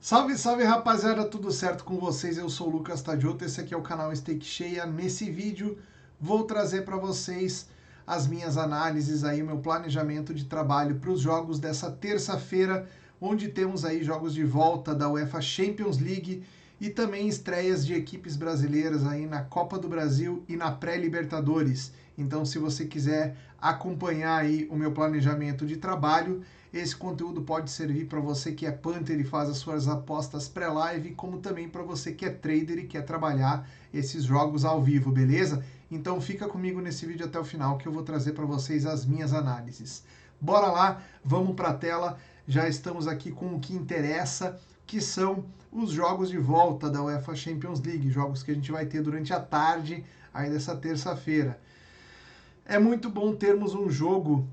Salve, salve rapaziada, tudo certo com vocês? Eu sou o Lucas Tadioto, esse aqui é o canal Stake Cheia. Nesse vídeo vou trazer para vocês as minhas análises aí, meu planejamento de trabalho para os jogos dessa terça-feira, onde temos aí jogos de volta da UEFA Champions League e também estreias de equipes brasileiras aí na Copa do Brasil e na pré-Libertadores. Então, se você quiser acompanhar aí o meu planejamento de trabalho, esse conteúdo pode servir para você que é punter e faz as suas apostas pré-live, como também para você que é trader e quer trabalhar esses jogos ao vivo, beleza? Então fica comigo nesse vídeo até o final que eu vou trazer para vocês as minhas análises. Bora lá, vamos para a tela. Já estamos aqui com o que interessa, que são os jogos de volta da UEFA Champions League, jogos que a gente vai ter durante a tarde aí dessa terça-feira. É muito bom termos um jogo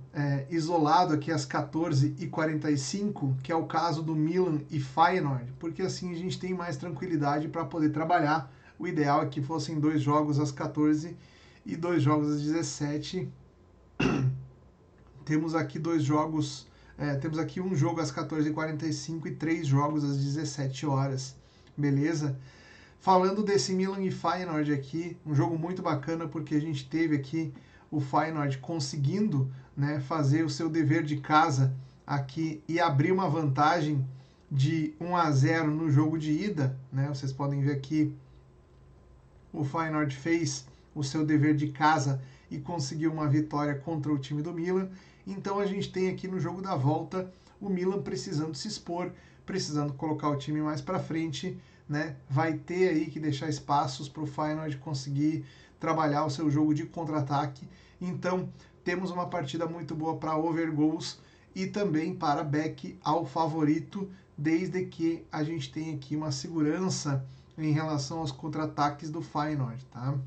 isolado aqui às 14h45, que é o caso do Milan e Feyenoord, porque assim a gente tem mais tranquilidade para poder trabalhar. O ideal é que fossem dois jogos às 14 e dois jogos às 17. Temos aqui dois jogos, temos aqui um jogo às 14h45 e três jogos às 17 horas, beleza? Falando desse Milan e Feyenoord aqui, um jogo muito bacana porque a gente teve aqui o Feyenoord conseguindo, né, fazer o seu dever de casa aqui e abrir uma vantagem de 1-0 no jogo de ida, né? Vocês podem ver aqui o Feyenoord fez o seu dever de casa e conseguiu uma vitória contra o time do Milan. Então a gente tem aqui no jogo da volta o Milan precisando se expor, precisando colocar o time mais para frente, né? Vai ter aí que deixar espaços para o Feyenoord conseguir trabalhar o seu jogo de contra-ataque. Então temos uma partida muito boa para over goals e também para back ao favorito, desde que a gente tenha aqui uma segurança em relação aos contra-ataques do Feyenoord, tá?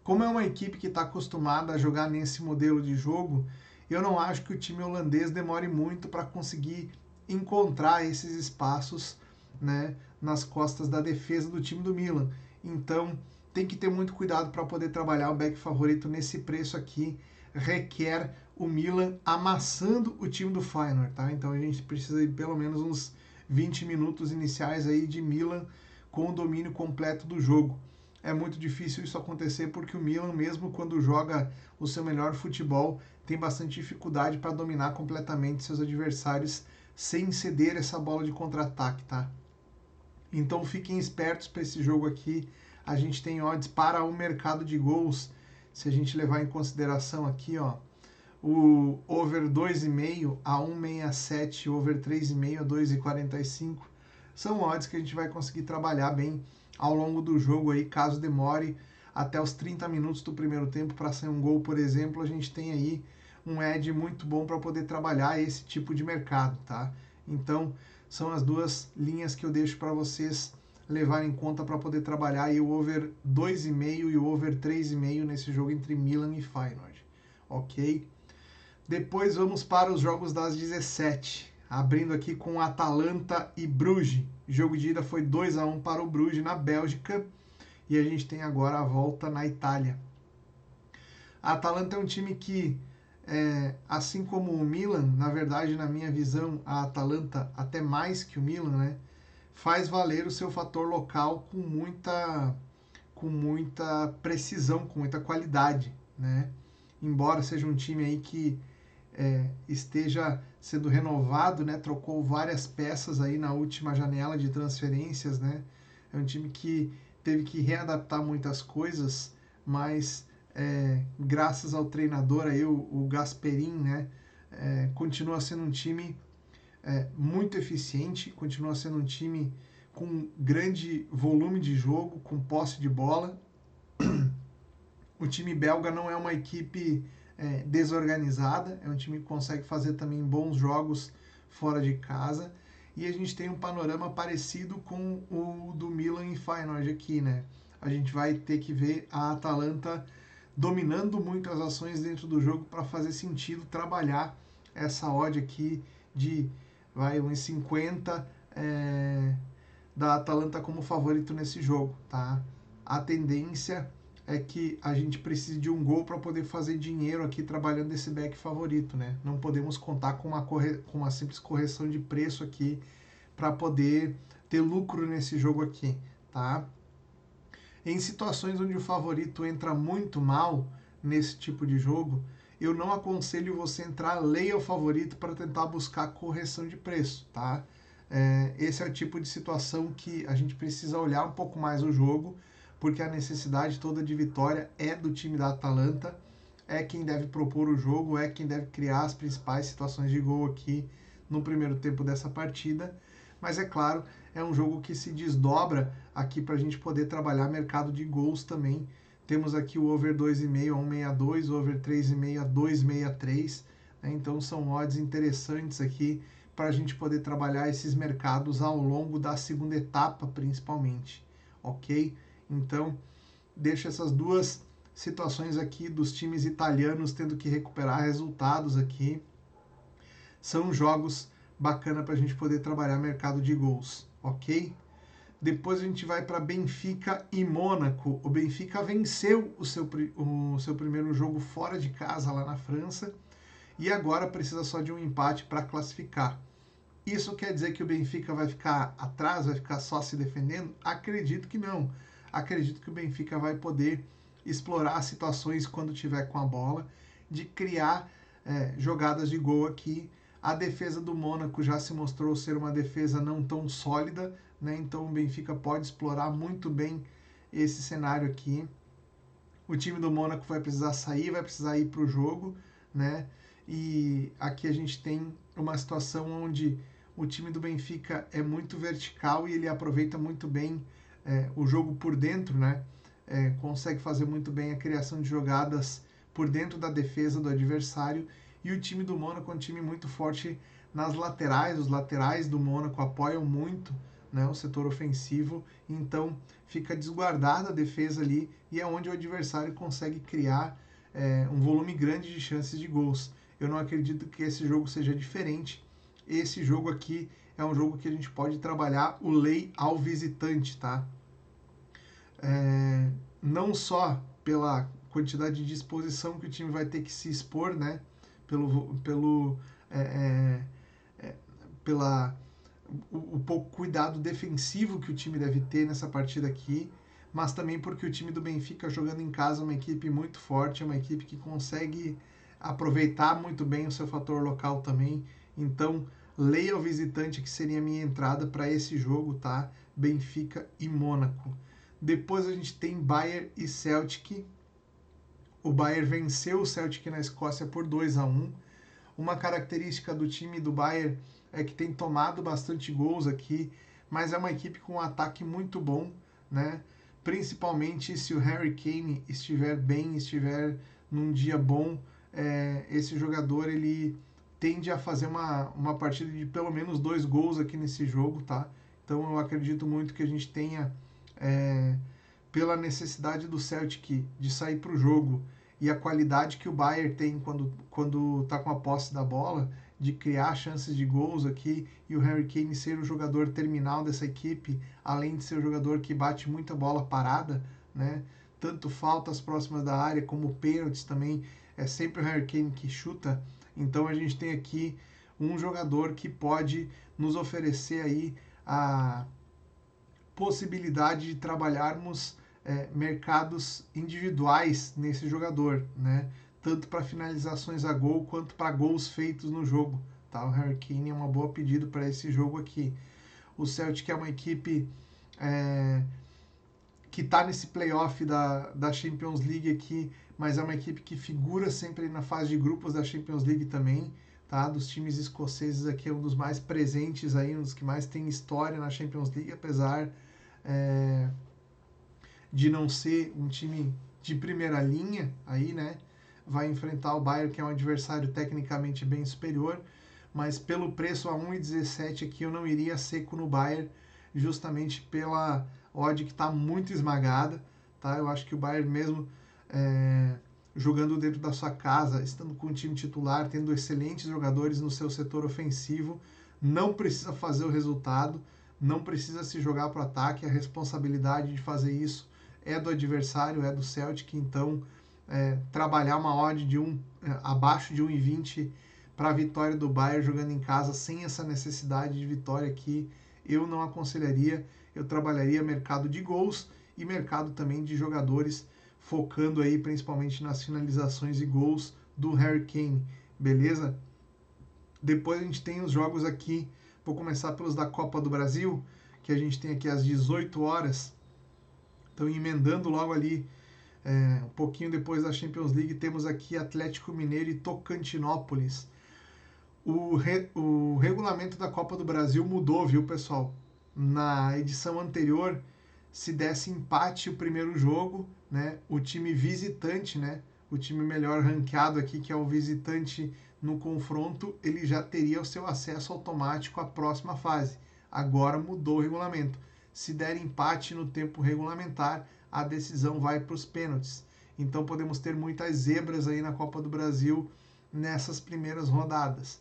Como é uma equipe que está acostumada a jogar nesse modelo de jogo, eu não acho que o time holandês demore muito para conseguir encontrar esses espaços, né, nas costas da defesa do time do Milan. Então, tem que ter muito cuidado para poder trabalhar o back favorito nesse preço aqui. Requer o Milan amassando o time do Feyenoord, tá? Então a gente precisa de pelo menos uns 20 minutos iniciais aí de Milan com o domínio completo do jogo. É muito difícil isso acontecer porque o Milan, mesmo quando joga o seu melhor futebol, tem bastante dificuldade para dominar completamente seus adversários sem ceder essa bola de contra-ataque, tá? Então fiquem espertos para esse jogo aqui. A gente tem odds para o mercado de gols. Se a gente levar em consideração aqui, ó, o over 2,5 a 1,67, over 3,5 a 2,45. São odds que a gente vai conseguir trabalhar bem ao longo do jogo aí, caso demore até os 30 minutos do primeiro tempo para sair um gol, por exemplo, a gente tem aí um edge muito bom para poder trabalhar esse tipo de mercado, tá? Então, são as duas linhas que eu deixo para vocês levarem em conta para poder trabalhar aí o over 2,5 e o over 3,5 nesse jogo entre Milan e Feyenoord, ok? Depois vamos para os jogos das 17. Abrindo aqui com Atalanta e Bruges. O jogo de ida foi 2-1 para o Bruges na Bélgica. E a gente tem agora a volta na Itália. A Atalanta é um time que, assim como o Milan, na verdade, na minha visão, a Atalanta, até mais que o Milan, né, faz valer o seu fator local com muita precisão, com muita qualidade, né? Embora seja um time aí que esteja sendo renovado, né? Trocou várias peças aí na última janela de transferências, né? É um time que teve que readaptar muitas coisas, mas graças ao treinador aí, o Gasperin, né? Continua sendo um time muito eficiente, continua sendo um time com grande volume de jogo, com posse de bola. O time belga não é uma equipe desorganizada, é um time que consegue fazer também bons jogos fora de casa. E a gente tem um panorama parecido com o do Milan e Feyenoord aqui, né? A gente vai ter que ver a Atalanta dominando muito as ações dentro do jogo para fazer sentido trabalhar essa odd aqui de uns 50 da Atalanta como favorito nesse jogo, tá? A tendência é que a gente precise de um gol para poder fazer dinheiro aqui trabalhando esse back favorito, né? Não podemos contar com uma simples correção de preço aqui para poder ter lucro nesse jogo aqui, tá? Em situações onde o favorito entra muito mal nesse tipo de jogo, eu não aconselho você entrar leia o favorito para tentar buscar correção de preço, tá? Esse é o tipo de situação que a gente precisa olhar um pouco mais o jogo, porque a necessidade toda de vitória é do time da Atalanta, é quem deve propor o jogo, é quem deve criar as principais situações de gol aqui no primeiro tempo dessa partida. Mas é claro, é um jogo que se desdobra aqui para a gente poder trabalhar mercado de gols também. Temos aqui o over 2,5 a 1,62, o over 3,5 a 2,63. Né? Então são odds interessantes aqui para a gente poder trabalhar esses mercados ao longo da segunda etapa, principalmente. Ok? Então, deixo essas duas situações aqui dos times italianos tendo que recuperar resultados aqui. São jogos bacana para a gente poder trabalhar mercado de gols, ok? Depois a gente vai para Benfica e Mônaco. O Benfica venceu o seu primeiro jogo fora de casa lá na França e agora precisa só de um empate para classificar. Isso quer dizer que o Benfica vai ficar atrás, vai ficar só se defendendo? Acredito que não. Acredito que o Benfica vai poder explorar situações quando tiver com a bola, de criar jogadas de gol aqui. A defesa do Mônaco já se mostrou ser uma defesa não tão sólida, né? Então o Benfica pode explorar muito bem esse cenário aqui. O time do Mônaco vai precisar sair, vai precisar ir para o jogo, né? E aqui a gente tem uma situação onde o time do Benfica é muito vertical e ele aproveita muito bem o jogo por dentro, né? Consegue fazer muito bem a criação de jogadas por dentro da defesa do adversário. E o time do Mônaco é um time muito forte nas laterais. Os laterais do Mônaco apoiam muito, né, o setor ofensivo, então fica desguardada a defesa ali e é onde o adversário consegue criar um volume grande de chances de gols. Eu não acredito que esse jogo seja diferente. Esse jogo aqui é um jogo que a gente pode trabalhar o lei ao visitante, tá? Não só pela quantidade de exposição que o time vai ter que se expor, né? O pouco cuidado defensivo que o time deve ter nessa partida aqui, mas também porque o time do Benfica jogando em casa é uma equipe muito forte, é uma equipe que consegue aproveitar muito bem o seu fator local também. Então, leia o visitante, que seria a minha entrada para esse jogo, tá? Benfica e Mônaco. Depois a gente tem Bayern e Celtic. O Bayern venceu o Celtic na Escócia por 2-1. Uma característica do time do Bayern é que tem tomado bastante gols aqui, mas é uma equipe com um ataque muito bom, né? Principalmente se o Harry Kane estiver bem, estiver num dia bom, esse jogador ele tende a fazer uma partida de pelo menos 2 gols aqui nesse jogo, tá? Então eu acredito muito que a gente tenha, pela necessidade do Celtic de sair para o jogo e a qualidade que o Bayern tem quando está com a posse da bola, de criar chances de gols aqui, e o Harry Kane ser o jogador terminal dessa equipe, além de ser o jogador que bate muita bola parada, né? Tanto faltas próximas da área como pênaltis também, é sempre o Harry Kane que chuta. Então a gente tem aqui um jogador que pode nos oferecer aí a possibilidade de trabalharmos mercados individuais nesse jogador, né? Tanto para finalizações a gol quanto para gols feitos no jogo. Tá? O Harry Kane é uma boa pedida para esse jogo aqui. O Celtic é uma equipe que está nesse playoff da Champions League aqui, mas é uma equipe que figura sempre na fase de grupos da Champions League também. Tá? Dos times escoceses aqui é um dos mais presentes aí, um dos que mais tem história na Champions League, apesar de não ser um time de primeira linha aí, né? Vai enfrentar o Bayern, que é um adversário tecnicamente bem superior, mas pelo preço a 1,17 aqui eu não iria seco no Bayern, justamente pela odd que está muito esmagada, tá? Eu acho que o Bayern mesmo jogando dentro da sua casa, estando com o time titular, tendo excelentes jogadores no seu setor ofensivo, não precisa fazer o resultado, não precisa se jogar para o ataque, a responsabilidade de fazer isso é do adversário, é do Celtic, então trabalhar uma odd de abaixo de 1,20 para a vitória do Bayern jogando em casa, sem essa necessidade de vitória aqui, eu não aconselharia. Eu trabalharia mercado de gols e mercado também de jogadores, focando aí principalmente nas finalizações e gols do Harry Kane, beleza? Depois a gente tem os jogos aqui, vou começar pelos da Copa do Brasil, que a gente tem aqui às 18 horas, então emendando logo ali, um pouquinho depois da Champions League, temos aqui Atlético Mineiro e Tocantinópolis. O regulamento da Copa do Brasil mudou, viu, pessoal? Na edição anterior, se desse empate o primeiro jogo, né, o time visitante, né, o time melhor ranqueado aqui, que é o visitante no confronto, ele já teria o seu acesso automático à próxima fase. Agora mudou o regulamento. Se der empate no tempo regulamentar, a decisão vai para os pênaltis. Então podemos ter muitas zebras aí na Copa do Brasil nessas primeiras rodadas.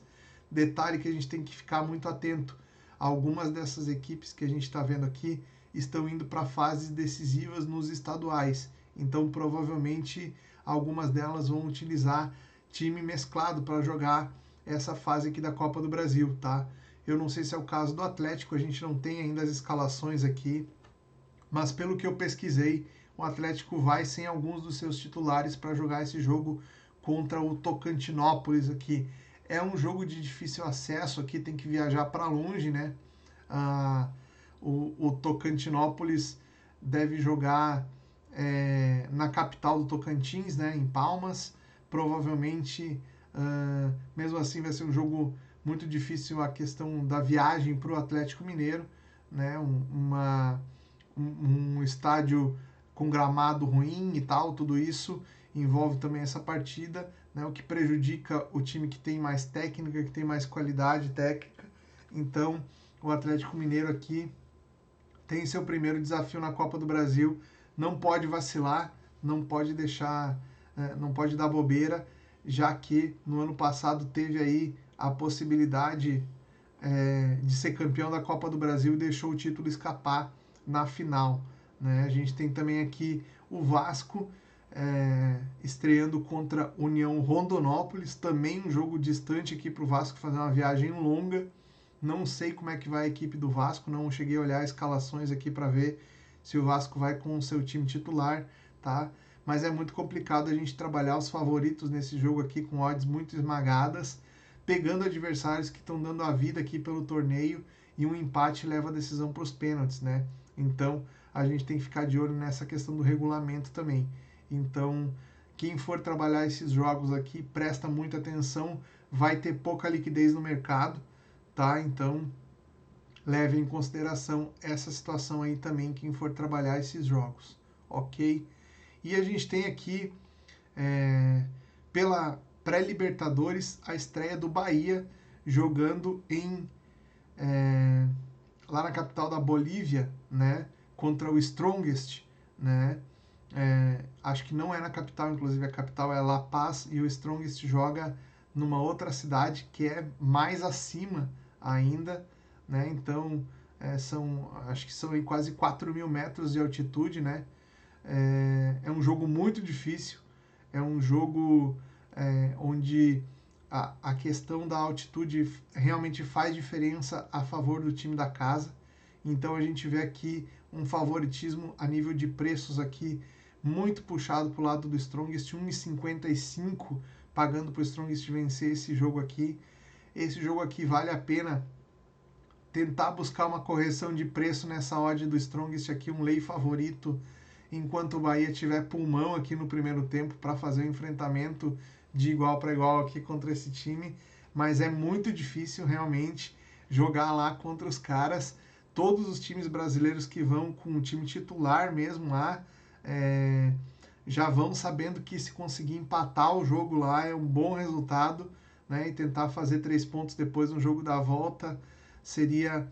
Detalhe que a gente tem que ficar muito atento. Algumas dessas equipes que a gente está vendo aqui estão indo para fases decisivas nos estaduais. Então provavelmente algumas delas vão utilizar time mesclado para jogar essa fase aqui da Copa do Brasil, tá? Eu não sei se é o caso do Atlético, a gente não tem ainda as escalações aqui, mas pelo que eu pesquisei, o Atlético vai sem alguns dos seus titulares para jogar esse jogo contra o Tocantinópolis aqui. É um jogo de difícil acesso aqui, tem que viajar para longe, né? O Tocantinópolis deve jogar na capital do Tocantins, né, em Palmas. Provavelmente, mesmo assim, vai ser um jogo muito difícil a questão da viagem para o Atlético Mineiro, né, um estádio com gramado ruim e tal, tudo isso envolve também essa partida, né, o que prejudica o time que tem mais técnica, que tem mais qualidade técnica. Então, o Atlético Mineiro aqui tem seu primeiro desafio na Copa do Brasil, não pode vacilar, não pode deixar, não pode dar bobeira, já que no ano passado teve aí a possibilidade de ser campeão da Copa do Brasil e deixou o título escapar na final, né? A gente tem também aqui o Vasco estreando contra União Rondonópolis, também um jogo distante aqui para o Vasco fazer uma viagem longa. Não sei como é que vai a equipe do Vasco, não cheguei a olhar escalações aqui para ver se o Vasco vai com o seu time titular, tá? Mas é muito complicado a gente trabalhar os favoritos nesse jogo aqui com odds muito esmagadas, pegando adversários que estão dando a vida aqui pelo torneio, e um empate leva a decisão para os pênaltis, né? Então a gente tem que ficar de olho nessa questão do regulamento também. Então, quem for trabalhar esses jogos aqui, presta muita atenção, vai ter pouca liquidez no mercado, tá? Então, leve em consideração essa situação aí também, quem for trabalhar esses jogos, ok? E a gente tem aqui, pela pré-Libertadores, a estreia do Bahia, jogando lá na capital da Bolívia, né? Contra o Strongest, né? Acho que não é na capital, inclusive a capital é La Paz, e o Strongest joga numa outra cidade que é mais acima ainda, né? Então, acho que são aí quase 4.000 metros de altitude, né? É um jogo muito difícil, é um jogo onde a questão da altitude realmente faz diferença a favor do time da casa. Então a gente vê aqui um favoritismo a nível de preços aqui muito puxado para o lado do Strongest, 1,55 pagando para o Strongest vencer esse jogo aqui. Esse jogo aqui vale a pena tentar buscar uma correção de preço nessa odd do Strongest aqui, um lei favorito, enquanto o Bahia tiver pulmão aqui no primeiro tempo para fazer um enfrentamento de igual para igual aqui contra esse time, mas é muito difícil realmente jogar lá contra os caras. Todos os times brasileiros que vão com o time titular mesmo lá, já vão sabendo que se conseguir empatar o jogo lá é um bom resultado, né? E tentar fazer 3 pontos depois no jogo da volta seria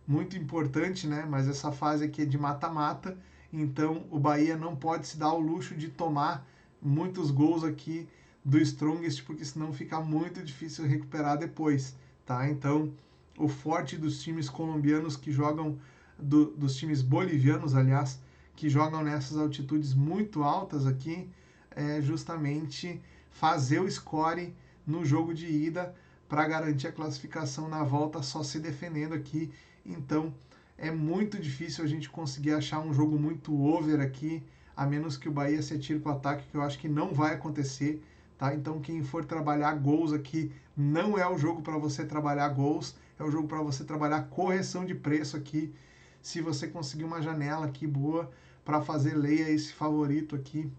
muito importante, né? Mas essa fase aqui é de mata-mata, então o Bahia não pode se dar o luxo de tomar muitos gols aqui do Strongest, porque senão fica muito difícil recuperar depois, tá? Então, o forte dos times colombianos que jogam, dos times bolivianos, aliás, que jogam nessas altitudes muito altas aqui, é justamente fazer o score no jogo de ida para garantir a classificação na volta só se defendendo aqui. Então é muito difícil a gente conseguir achar um jogo muito over aqui, a menos que o Bahia se atire para o ataque, que eu acho que não vai acontecer. Tá? Então quem for trabalhar gols aqui, não é o jogo para você trabalhar gols, é o jogo para você trabalhar correção de preço aqui. Se você conseguir uma janela aqui boa para fazer, leia esse favorito aqui,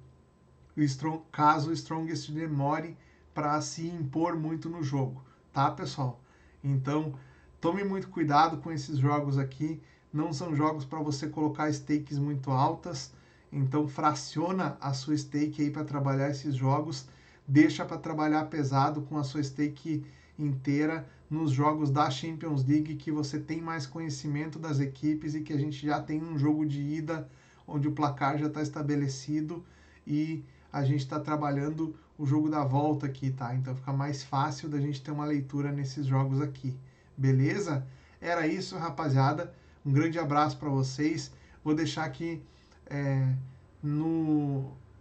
caso o Strongest demore para se impor muito no jogo, tá, pessoal? Então, tome muito cuidado com esses jogos aqui, não são jogos para você colocar stakes muito altas, então fraciona a sua stake aí para trabalhar esses jogos, deixa para trabalhar pesado com a sua stake inteira nos jogos da Champions League, que você tem mais conhecimento das equipes e que a gente já tem um jogo de ida onde o placar já está estabelecido e a gente está trabalhando o jogo da volta aqui, tá? Então fica mais fácil da gente ter uma leitura nesses jogos aqui, beleza? Era isso, rapaziada. Um grande abraço para vocês. Vou deixar aqui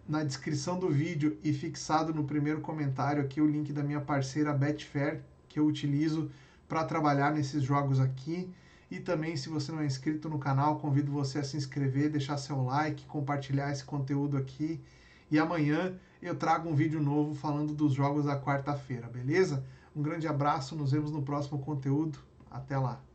na descrição do vídeo e fixado no primeiro comentário aqui o link da minha parceira Betfair, que eu utilizo para trabalhar nesses jogos aqui. E também, se você não é inscrito no canal, convido você a se inscrever, deixar seu like, compartilhar esse conteúdo aqui. E amanhã eu trago um vídeo novo falando dos jogos da quarta-feira, beleza? Um grande abraço, nos vemos no próximo conteúdo. Até lá!